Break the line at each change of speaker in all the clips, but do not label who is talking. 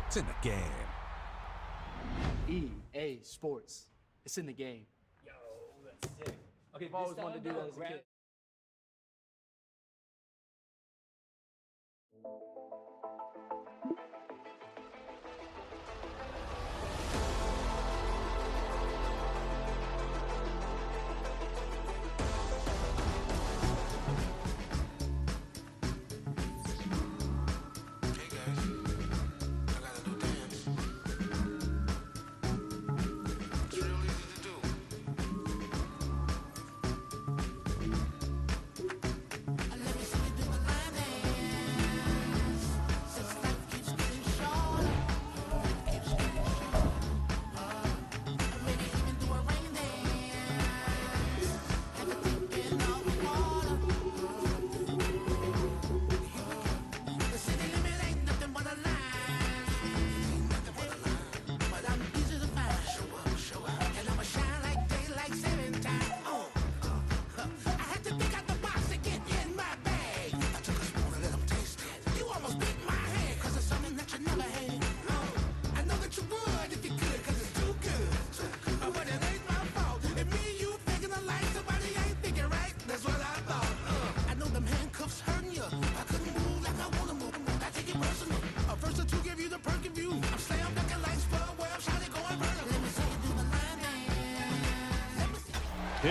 It's in the game.
EA Sports. It's in the game.
Yo, that's sick. Okay,
I've always wanted to do that as a kid.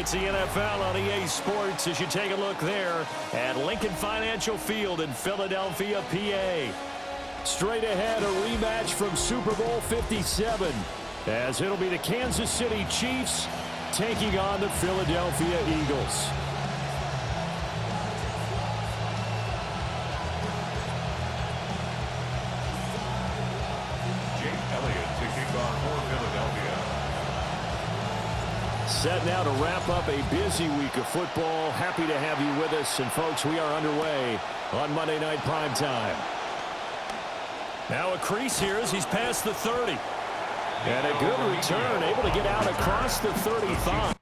It's the NFL on EA Sports as you take a look there at Lincoln Financial Field in Philadelphia, PA. Straight ahead, a rematch from Super Bowl 57 as it'll be the Kansas City Chiefs taking on the Philadelphia Eagles. Set now to wrap up a busy week of football. Happy to have you with us. And, folks, we are underway on Monday Night Primetime. Now a crease here as he's past the 30. And a good return, able to get out across the 35.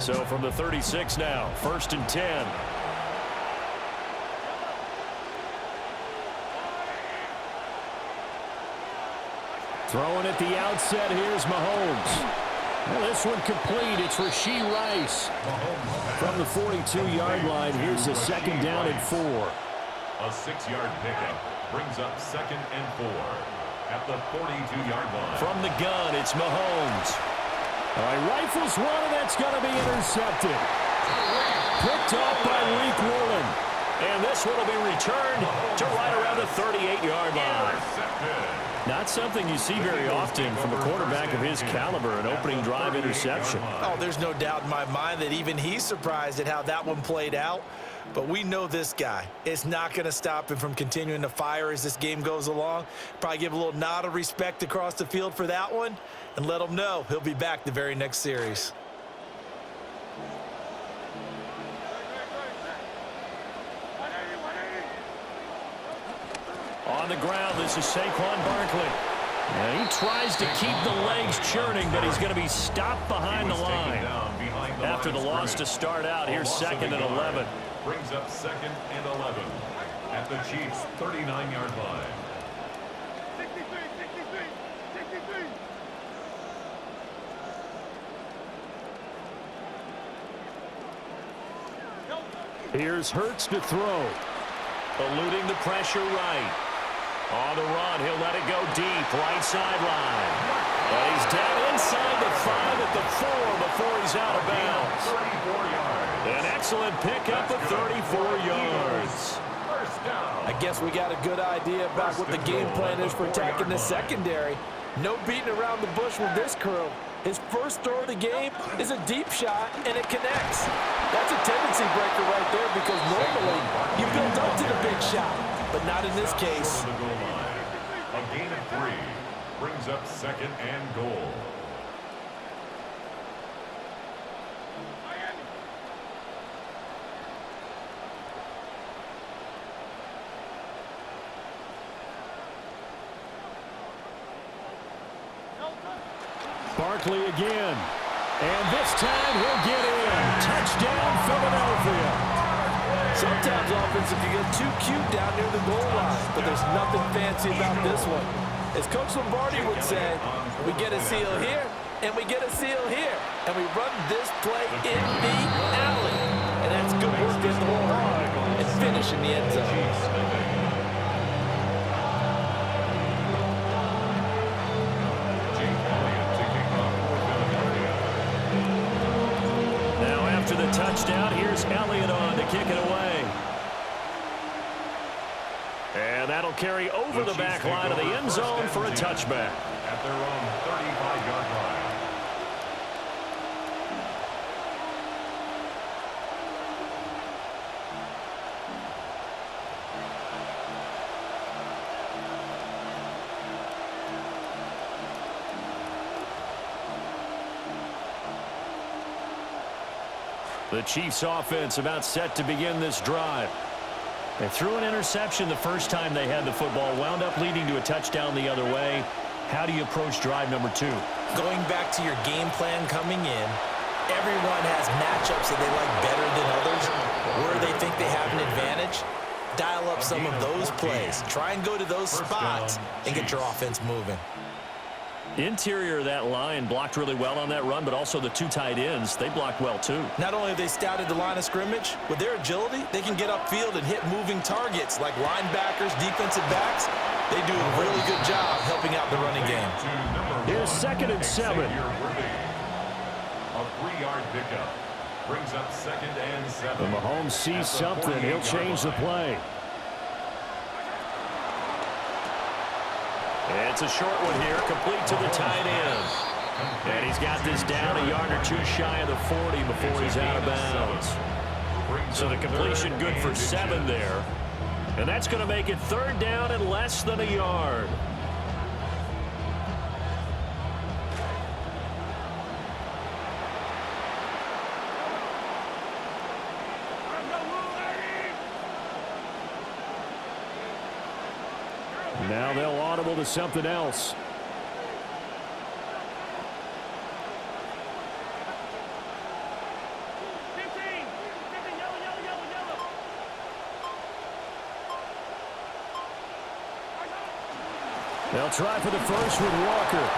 So from the 36 now, 1st and 10. Throwing at the outset, here's Mahomes. Well, this one complete. It's Rashee Rice. From the 42-yard line, here's the 2nd down and 4.
A 6-yard pickup brings up 2nd and 4 at the 42-yard line.
From the gun, it's Mahomes. All right, rifles one, and that's going to be intercepted. Picked off by Leek Woolen. And this one will be returned to right around the 38-yard line. Not something you see very often from a quarterback of his caliber, an opening drive interception.
Oh, there's no doubt in my mind that even he's surprised at how that one played out. But we know this guy. It's not going to stop him from continuing to fire as this game goes along. Probably give a little nod of respect across the field for that one and let him know he'll be back the very next series.
On the ground, this is Saquon Barkley. And he tries to keep the legs churning, but he's going to be stopped behind the line. After the loss to start out, here's 2nd and 11.
Brings up 2nd and 11 at the Chiefs' 39-yard line.
Here's Hurts to throw. Eluding the pressure right. On the run, he'll let it go deep, right sideline. And he's down inside the 5 at the 4 before he's out of bounds.
34 yards.
An excellent pickup of 34 yards.
I guess we got a good idea about what the game plan is for attacking the secondary. No beating around the bush with this crew. His first throw of the game is a deep shot, and it connects. That's a tendency breaker right there because normally you build up to the big shot, but not in this case.
A gain of 3 brings up 2nd and goal.
Barkley again. And this time he'll get in. Touchdown, Philadelphia.
Sometimes offense can get too cute down near the goal line, but there's nothing fancy about this one. As Coach Lombardi would say, we get a seal here, and we get a seal here, and we run this play in the alley. And that's good work getting the ball hard and finish in the end zone.
After the touchdown, here's Elliott on to kick it away. And that'll carry over the back line of the end zone for a touchback.
At their own 35-yard line.
The Chiefs offense about set to begin this drive. They threw an interception the first time they had the football, wound up leading to a touchdown the other way. How do you approach drive number 2?
Going back to your game plan coming in, everyone has matchups that they like better than others, where they think they have an advantage. Dial up some of those plays. Try and go to those spots and get your offense moving.
Interior of that line blocked really well on that run, but also the 2 tight ends, they blocked well too.
Not only have they scouted the line of scrimmage, with their agility, they can get upfield and hit moving targets like linebackers, defensive backs. They do a really good job helping out the running game.
Here's 2nd and 7.
A 3-yard pickup brings up 2nd and 7.
When Mahomes sees something, he'll change the play. It's a short one here, complete to the tight end. And he's got this down a yard or 2 shy of the 40 before he's out of bounds. So the completion good for 7 there. And that's going to make it 3rd down and less than a yard. Now they'll audible to something else. They'll try for the first with Walker.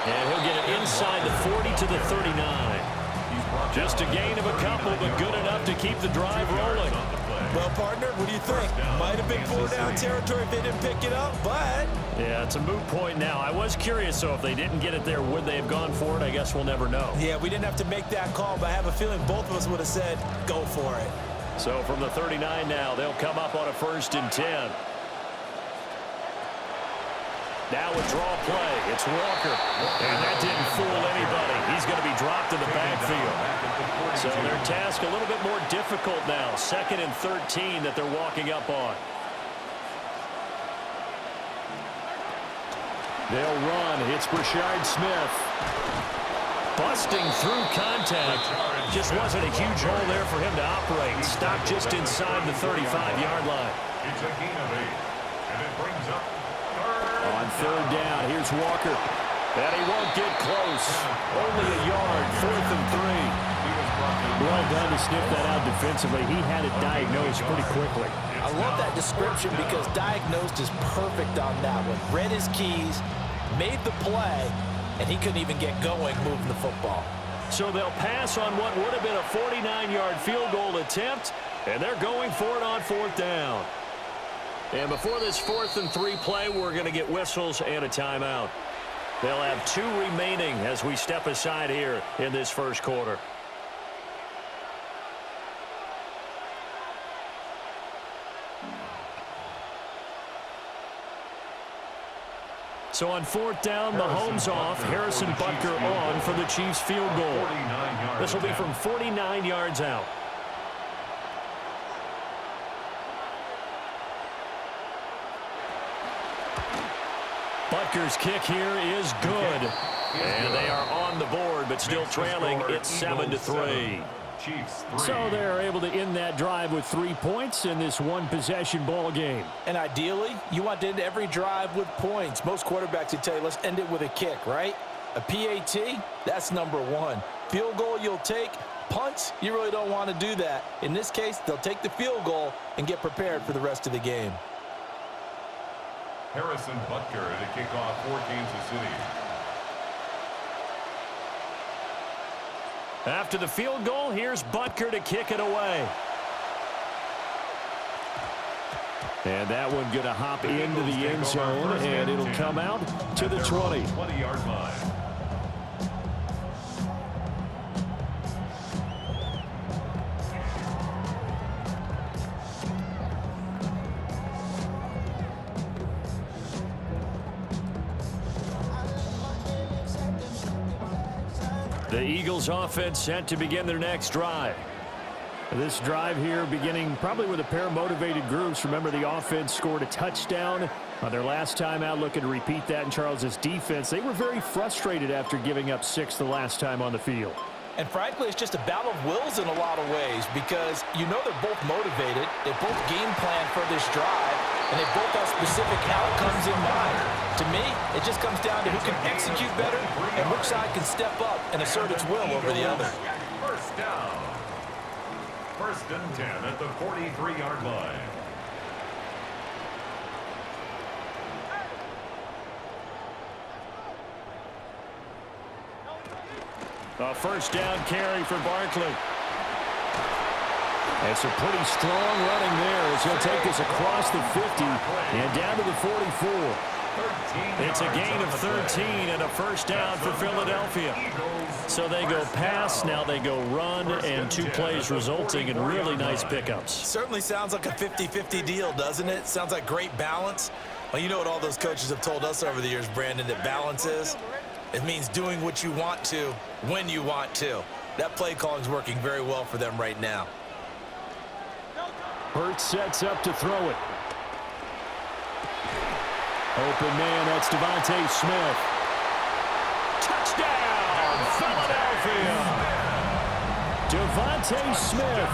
And he'll get it inside the 40 to the 39. Just a gain of a couple, but good enough to keep the drive rolling.
Well, partner, what do you think? Might have been 4-down territory if they didn't pick it up, but...
Yeah, it's a moot point now. I was curious, so if they didn't get it there, would they have gone for it? I guess we'll never know.
Yeah, we didn't have to make that call, but I have a feeling both of us would have said, go for it.
So from the 39 now, they'll come up on a 1st and 10. Now a draw play. It's Walker. And that didn't fool anybody. He's going to be dropped in the backfield. So their task a little bit more difficult now. 2nd and 13 that they're walking up on. They'll run. It's Brashard Smith. Busting through contact. Just wasn't a huge hole there for him to operate. Stopped just inside the 35-yard line.
It's a gain of 8. And it brings up
On 3rd down, here's Walker. And he won't get close. Only a yard, 4th and 3. Well done to sniff that out defensively. He had it diagnosed pretty quickly.
I love that description because diagnosed is perfect on that one. Read his keys, made the play, and he couldn't even get going moving the football.
So they'll pass on what would have been a 49-yard field goal attempt, and they're going for it on 4th down. And before this 4th and 3 play, we're going to get whistles and a timeout. They'll have 2 remaining as we step aside here in this first quarter. So on 4th down, Mahomes off, Harrison Butker on for the Chiefs field goal. This will be from 49 yards out. Butker's kick here is good. And they are on the board, but still trailing. It's 7-3. So they're able to end that drive with 3 points in this one-possession ball game.
And ideally, you want to end every drive with points. Most quarterbacks would tell you, let's end it with a kick, right? A PAT, that's number 1. Field goal you'll take. Punts, you really don't want to do that. In this case, they'll take the field goal and get prepared for the rest of the game.
Harrison Butker to kick off for Kansas City.
After the field goal, here's Butker to kick it away. And that one going to hop into the end zone, and it'll come out to the 20.
20-yard line.
The Eagles offense set to begin their next drive. This drive here beginning probably with a pair of motivated groups. Remember, the offense scored a touchdown on their last time out, looking to repeat that in Charles' defense. They were very frustrated after giving up 6 the last time on the field.
And frankly, it's just a battle of wills in a lot of ways because you know they're both motivated, they both game plan for this drive, and they both have specific outcomes in mind. To me, it just comes down to who can execute better and which side can step up and assert its will over the other.
First down. 1st and 10 at the 43-yard line.
A 1st down carry for Barkley. It's a pretty strong running there as he'll take this across the 50 and down to the 44. It's a gain of 13 and a 1st down for Philadelphia. So they go pass, now they go run, and 2 plays resulting in really nice pickups.
Certainly sounds like a 50-50 deal, doesn't it? Sounds like great balance. Well, you know what all those coaches have told us over the years, Brandon, that balance is? It means doing what you want to when you want to. That play calling is working very well for them right now.
Hurts sets up to throw it. Open man, that's Devontae Smith. Touchdown, Philadelphia. Devontae Smith,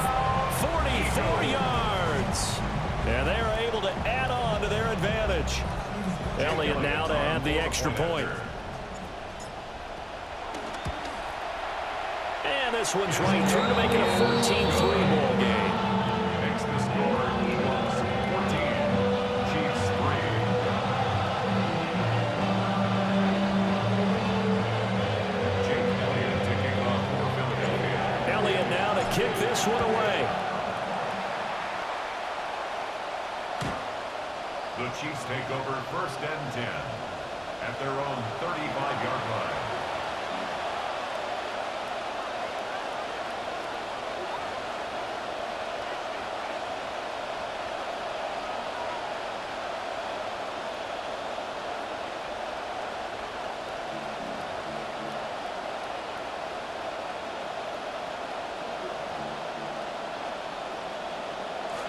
44 yards. And they're able to add on to their advantage. Elliott now to add the extra point. And this one's right through to make it a 14-3 ball game.
Makes the score equals 14. Chiefs 3.
kick this one away.
The Chiefs take over 1st and 10 at their own 35-yard line.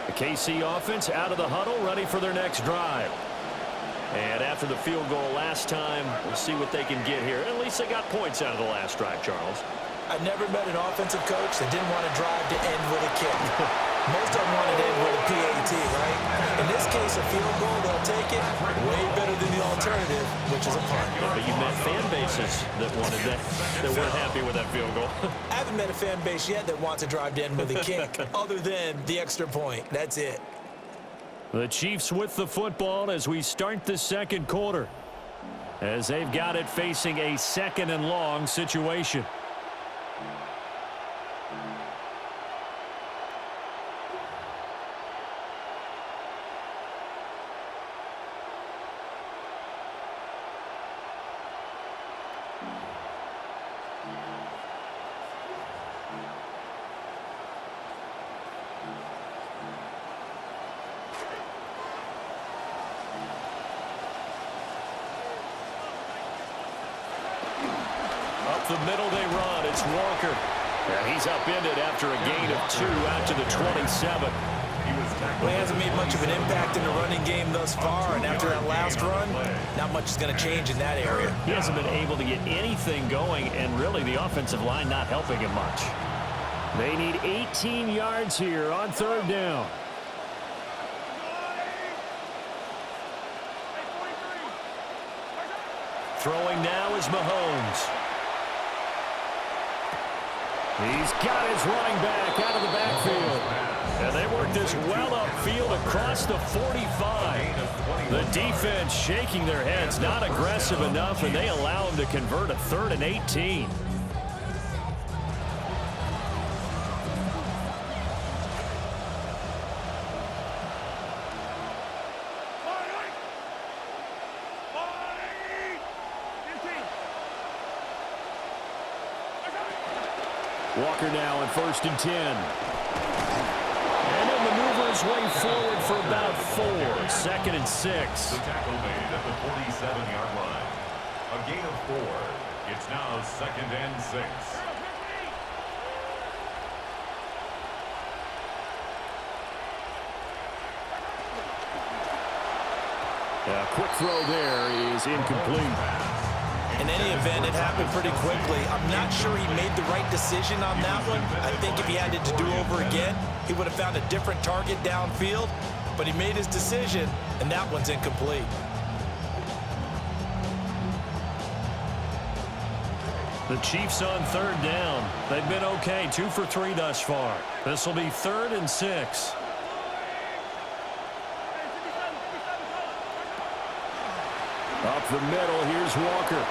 The KC offense out of the huddle, ready for their next drive. And after the field goal last time, we'll see what they can get here. At least they got points out of the last drive, Charles.
I never met an offensive coach that didn't want to drive to end with a kick. Most of them wanted to end with a PAT, right? In this case, a field goal, they'll take it way better than the alternative, which is a punt.
But you met fan bases that wanted that weren't happy with that field goal.
I haven't met a fan base yet that wants to drive to end with a kick, other than the extra point. That's it.
The Chiefs with the football as we start the second quarter, as they've got it facing a 2nd and long situation. The middle they run. It's Walker. And he's upended after a gain of 2 out to the 27.
Well, he hasn't made much of an impact in the running game thus far, and after that last run, not much is going to change in that area.
He hasn't been able to get anything going, and really the offensive line not helping him much. They need 18 yards here on 3rd down. Throwing now is Mahomes. He's got his running back out of the backfield. And they work this well upfield across the 45. The defense shaking their heads, not aggressive enough, and they allow him to convert a 3rd and 18. Walker now on 1st and 10. And he'll maneuver his way forward for about 4. 2nd and 6.
The tackle made at the 47-yard line. A gain of 4. It's now 2nd and 6.
A quick throw there is incomplete.
In any event, it happened pretty quickly. I'm not sure he made the right decision on that one. I think if he had it to do over again, he would have found a different target downfield. But he made his decision, and that one's incomplete.
The Chiefs on 3rd down. They've been okay, 2 for 3 thus far. This will be 3rd and 6. Up the middle, here's Walker.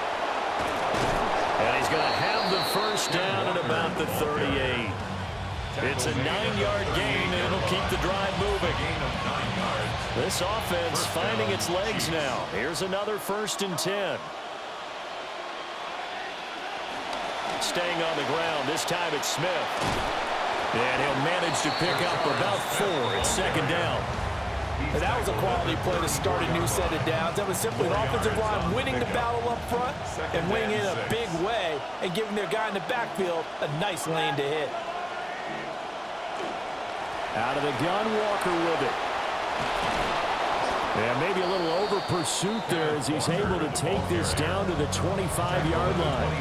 And he's going to have the 1st down at about the 38. It's a 9-yard gain, and it'll keep the drive moving. This offense finding its legs now. Here's another 1st and 10. Staying on the ground, this time it's Smith. And he'll manage to pick up about 4. It's 2nd down.
And that was a quality play to start a new set of downs. That was simply an offensive line winning the battle up front and winning in a big way and giving their guy in the backfield a nice lane to hit.
Out of the gun, Walker with it. Yeah, maybe a little over pursuit there as he's able to take this down to the 25-yard line.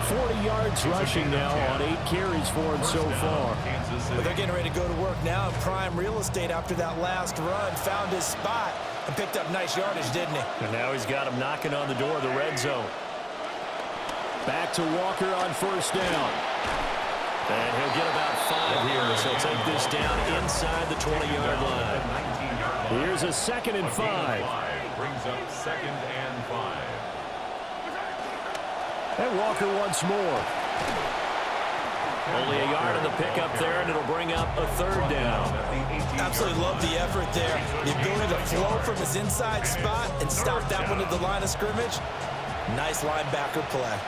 40 yards rushing now on 8 carries for him so far.
But they're getting ready to go to work now in prime real estate after that last run. Found his spot and picked up nice yardage, didn't he?
And now he's got him knocking on the door of the red zone. Back to Walker on 1st down. And he'll get about 5 here, so he'll take this down inside the 20-yard line. Here's a 2nd and 5.
Brings up 2nd and 5.
And Walker once more. Only a yard in the pickup there, and it'll bring up a third down.
Absolutely love the effort there. The ability to flow from his inside spot and stop that one at the line of scrimmage. Nice linebacker play.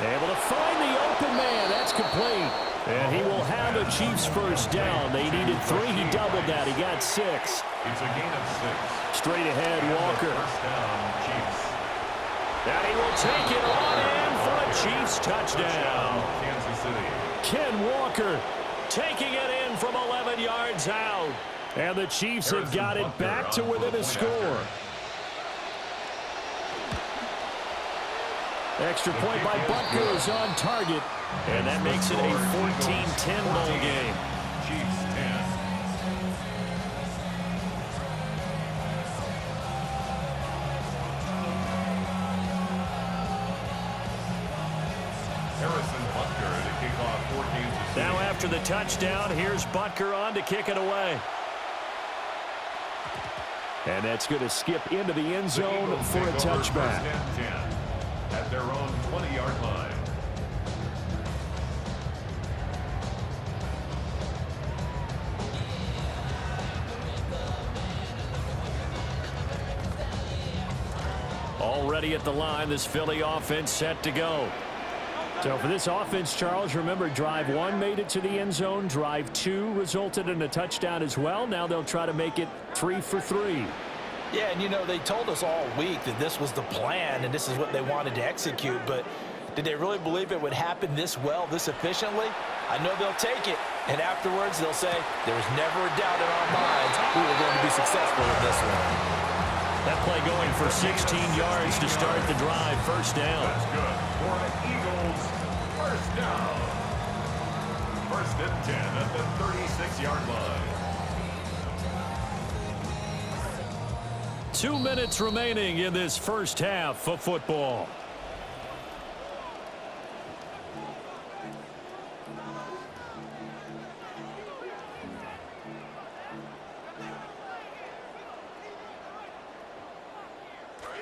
Able to find the open man. That's complete. And he will have a Chiefs first down. They needed 3. He doubled that. He got 6.
It's a gain of 6.
Straight ahead, Walker.
First down, Chiefs.
And he will take it on in for a Chiefs touchdown.
Kansas City.
Ken Walker taking it in from 11 yards out. And the Chiefs have got it back to within a score. Extra point by Butker is on target. And that makes it a 14-10 ball game.
Chiefs 10. Harrison Butker to kick off for Kansas City.
Now after the touchdown, here's Butker on to kick it away. And that's going to skip into the end zone for a touchback.
First and 10 at their own 20-yard line.
Already at the line, this Philly offense set to go. So for this offense, Charles, remember, drive 1 made it to the end zone. Drive 2 resulted in a touchdown as well. Now they'll try to make it 3 for 3.
Yeah, and you know, they told us all week that this was the plan and this is what they wanted to execute, but did they really believe it would happen this well, this efficiently? I know they'll take it, and afterwards they'll say, there was never a doubt in our minds we were going to be successful with this one.
That play going for 16 yards to start the drive. First down.
That's good for the Eagles. First down. First and 10 at the 36-yard line.
2 minutes remaining in this first half of football.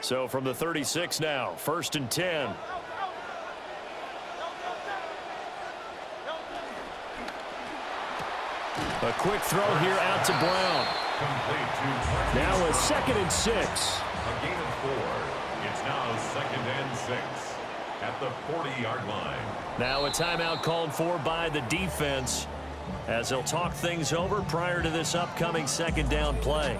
So from the 36 now, first and 10. A quick throw here out to Brown.
Complete to
Now a 2nd and 6.
a gain of 4. It's now 2nd and 6 at the 40-yard line.
Now a timeout called for by the defense as they'll talk things over prior to this upcoming 2nd down play.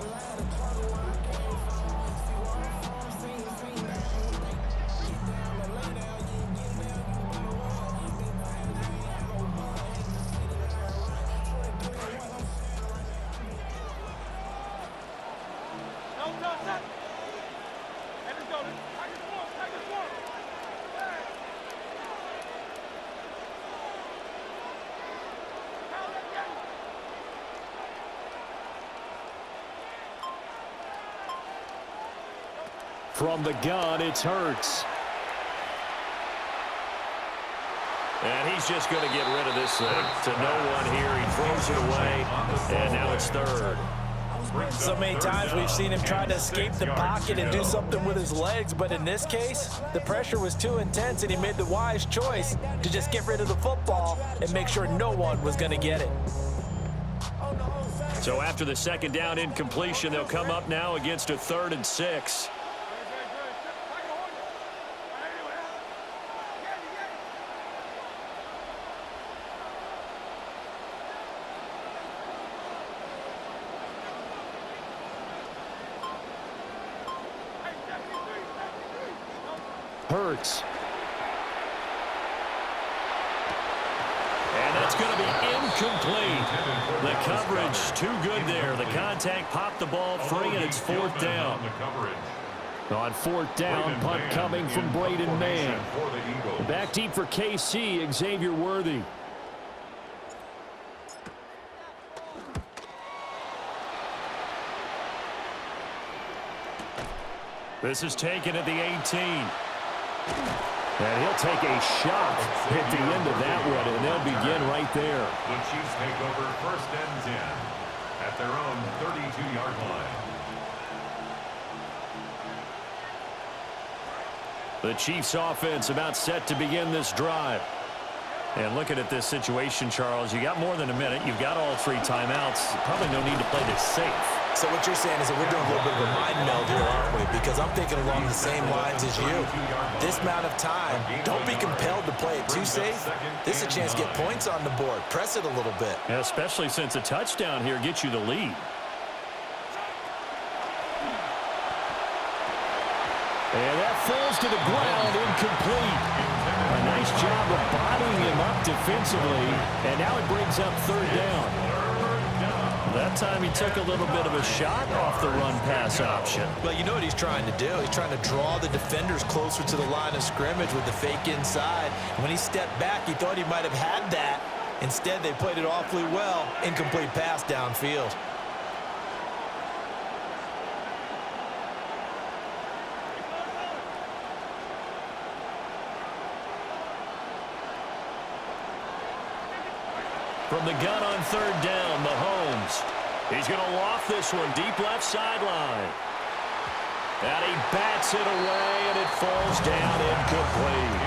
From the gun, it's Hurts. And he's just going to get rid of this thing to no one here. He throws it away, and now it's 3rd.
So many times we've seen him try to escape the pocket and do something with his legs, but in this case, the pressure was too intense, and he made the wise choice to just get rid of the football and make sure no one was going to get it.
So after the 2nd down incompletion, they'll come up now against a 3rd and 6. Hurts. And that's going to be incomplete. The coverage too good there. The contact popped the ball free, and it's 4th down. On 4th down, punt coming from Braden Mann. Back deep for KC, Xavier Worthy. This is taken at the 18. And he'll take a shot at the end of that one, and they'll begin right there.
The Chiefs take over 1st and 10 at their own 32-yard line.
The Chiefs offense about set to begin this drive. And looking at this situation, Charles, you got more than a minute. You've got all 3 timeouts. Probably no need to play this safe.
So what you're saying is that we're doing a little bit of a mind meld here, aren't we? Because I'm thinking along the same lines as you. This amount of time, don't be compelled to play it too safe. This is a chance to get points on the board. Press it a little bit.
Yeah, especially since a touchdown here gets you the lead. And that falls to the ground, incomplete. A nice job of bodying him up defensively, and now it brings up 3rd down. That time he took a little bit of a shot off the run-pass option.
Well, you know what he's trying to do. He's trying to draw the defenders closer to the line of scrimmage with the fake inside. When he stepped back, he thought he might have had that. Instead, they played it awfully well. Incomplete pass downfield.
From the gun on 3rd down, Mahomes. He's going to loft this one deep left sideline. And he bats it away, and it falls down incomplete.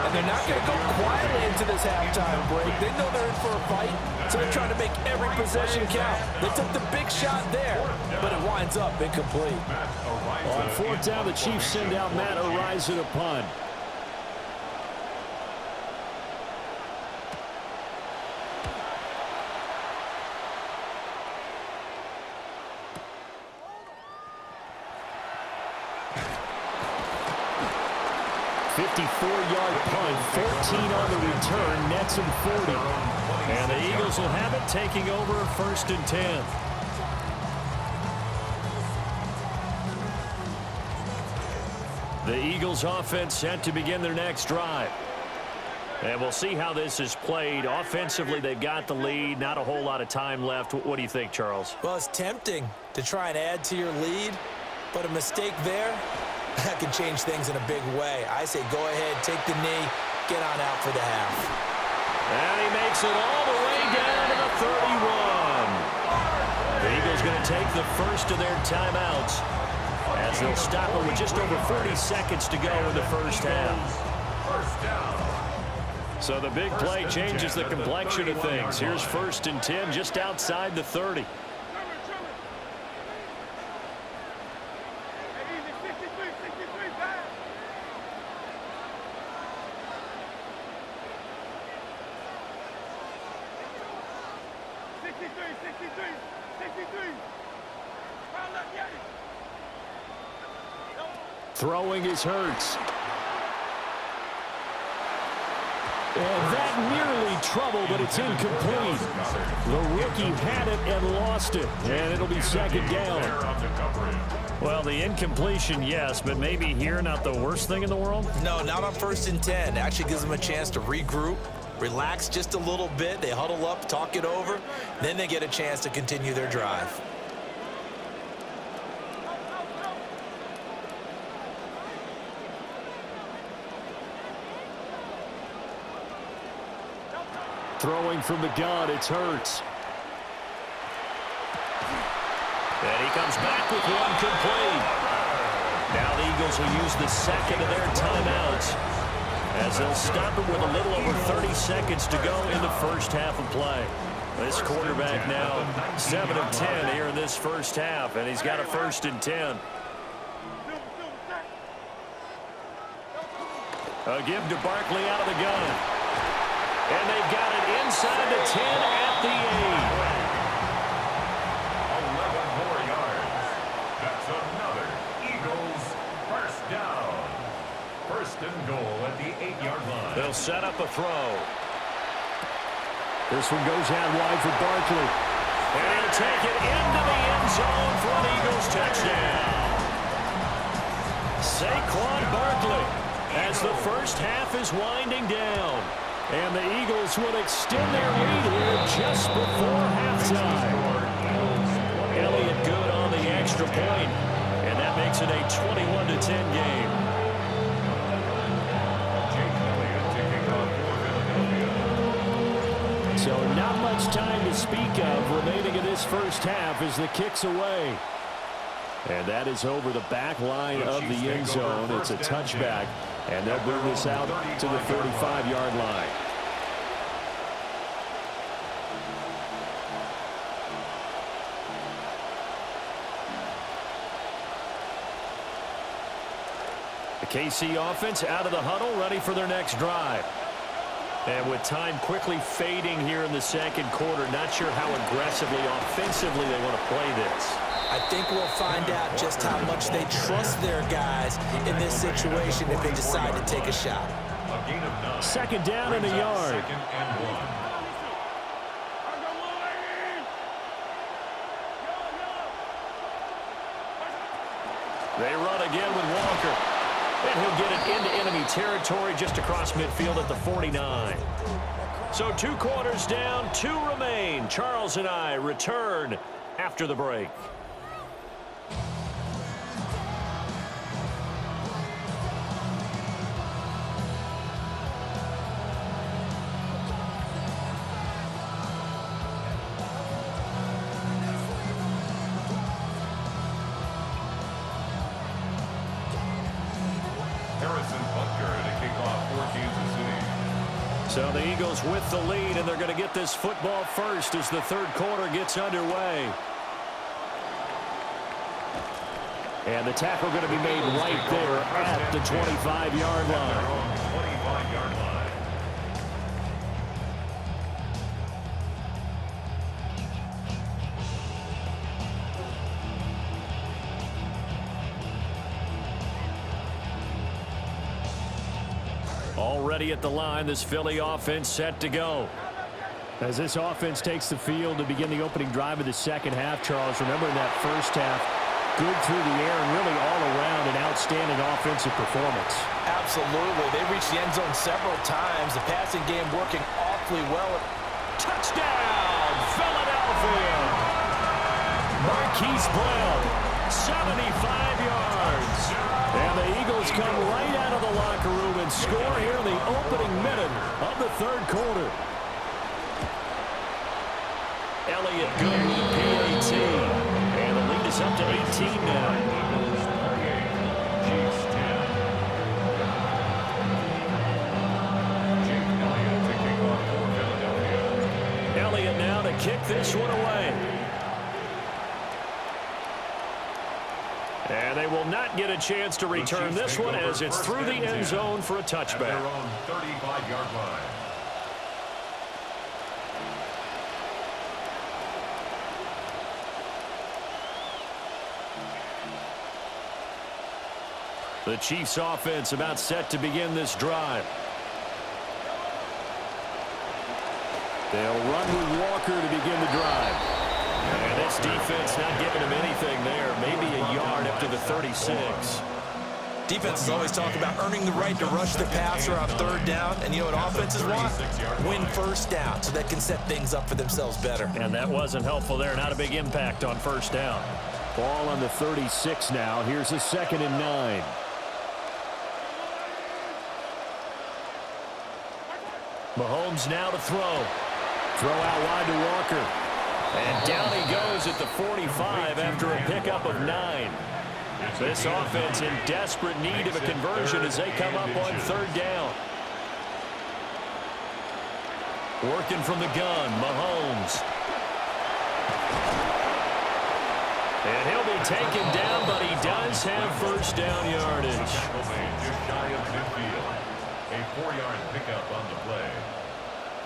And they're not going to go quietly into this halftime break. They know they're in for a fight, so they're trying to make every possession count. They took the big shot there, but it winds up incomplete.
On 4th down, the Chiefs send out Matt Araiza to punt. Yard punt, 14 on the return, nets him 40. And the Eagles will have it, taking over 1st and 10. The Eagles offense set to begin their next drive. And we'll see how this is played. Offensively, they've got the lead. Not a whole lot of time left. What do you think, Charles?
Well, it's tempting to try and add to your lead, but a mistake there, that can change things in a big way. I say go ahead, take the knee, get on out for the half.
And he makes it all the way down to the 31. The Eagles going to take the first of their timeouts as they'll stop it with just over 40 seconds to go in the first half. So the big play changes the complexion of things. Here's 1st and 10 just outside the 30. Throwing is Hurts. And that nearly trouble, but it's incomplete. The rookie had it and lost it, and it'll be 2nd down. Well, the incompletion, yes, but maybe here not the worst thing in the world?
No, not on 1st and 10. Actually gives them a chance to regroup, relax just a little bit. They huddle up, talk it over, then they get a chance to continue their drive.
Throwing from the gun, it's Hurts. And he comes back with one complete. Now the Eagles will use the 2nd of their timeouts as they'll stop it with a little over 30 seconds to go in the first half of play. This quarterback now 7 of 10 here in this first half, and he's got a 1st and 10. A give to Barkley out of the gun. And they've got it inside the 10 at the 8.
11 more yards. That's another Eagles first down. 1st and goal at the 8-yard line.
They'll set up a throw. This one goes out wide for Barkley. And he'll take it into the end zone for an Eagles touchdown. Saquon Barkley as the first half is winding down. And the Eagles will extend their lead here just before halftime. Elliott good on the extra point, and that makes it a 21-10 game. So not much time to speak of remaining in this first half as the kick's away. And that is over the back line of the end zone. It's a touchback, and they'll bring this out to the 35-yard line. The KC offense out of the huddle, ready for their next drive. And with time quickly fading here in the second quarter, not sure how aggressively, offensively they want to play this.
I think we'll find out just how much they trust their guys in this situation if they decide to take a shot.
Second down and a yard. They run again with Walker. And he'll get it into enemy territory just across midfield at the 49. So 2 quarters down, 2 remain. Charles and I return after the break. So the Eagles with the lead, and they're going to get this football first as the third quarter gets underway. And the tackle going to be made right there at the 25-yard line. Already at the line, this Philly offense set to go. As this offense takes the field to begin the opening drive of the second half, Charles, remember in that first half, good through the air and really all around an outstanding offensive performance. Absolutely. They reached the end zone several times. The passing game working awfully well. Touchdown, Philadelphia! Marquise Brown, 75 yards. And the Eagles come right out of the locker room and score here in the opening minute of the third quarter. Elliott good with the PAT. And the lead is up to 18 now. Elliott now to kick this one away. And they will not get a chance to return this one as it's through the end zone for a touchback.
Their own 35-yard line.
The Chiefs offense about set to begin this drive. They'll run with Walker to begin the drive. And this defense not giving him anything there. Maybe a yard up to the 36.
Defenses always talk about earning the right to rush the passer on third down. And you know what offenses want? Win first down so they can set things up for themselves better.
And that wasn't helpful there. Not a big impact on first down. Ball on the 36 now. Here's a 2nd and 9. Mahomes now to throw. Throw out wide to Walker. And down he goes at the 45 after a pickup of 9. This offense in desperate need of a conversion as they come up on third down. Working from the gun, Mahomes. And he'll be taken down, but he does have first down yardage.
Just shy of midfield. A 4-yard pickup on the play.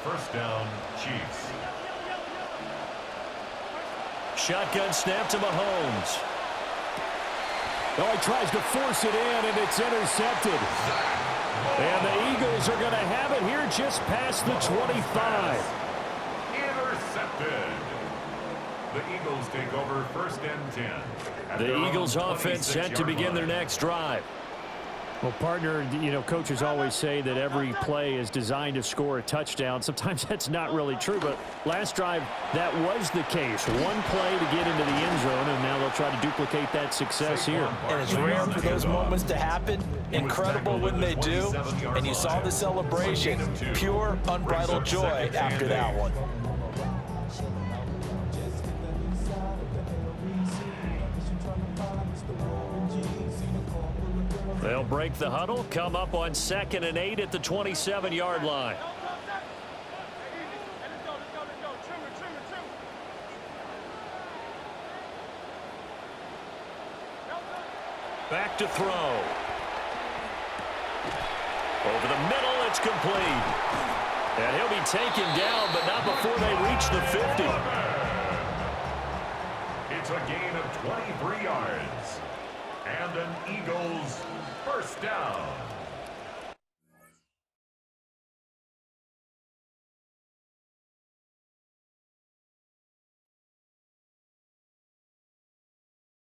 First down, Chiefs.
Shotgun snap to Mahomes. Oh, he tries to force it in, and it's intercepted. And the Eagles are going to have it here just past the 25.
Intercepted. The Eagles take over 1st and 10.
The Eagles offense set to begin their next drive. Well, partner, you know, coaches always say that every play is designed to score a touchdown. Sometimes that's not really true, but last drive, that was the case. One play to get into the end zone, and now they'll try to duplicate that success here.
And it's rare for those moments to happen. Incredible when they do. And you saw the celebration. Pure, unbridled joy after that one.
break the huddle, come up on 2nd and 8 at the 27-yard line. Back to throw. Over the middle, it's complete. And he'll be taken down, but not before they reach the 50.
It's a gain of 23 yards. And an Eagles first down.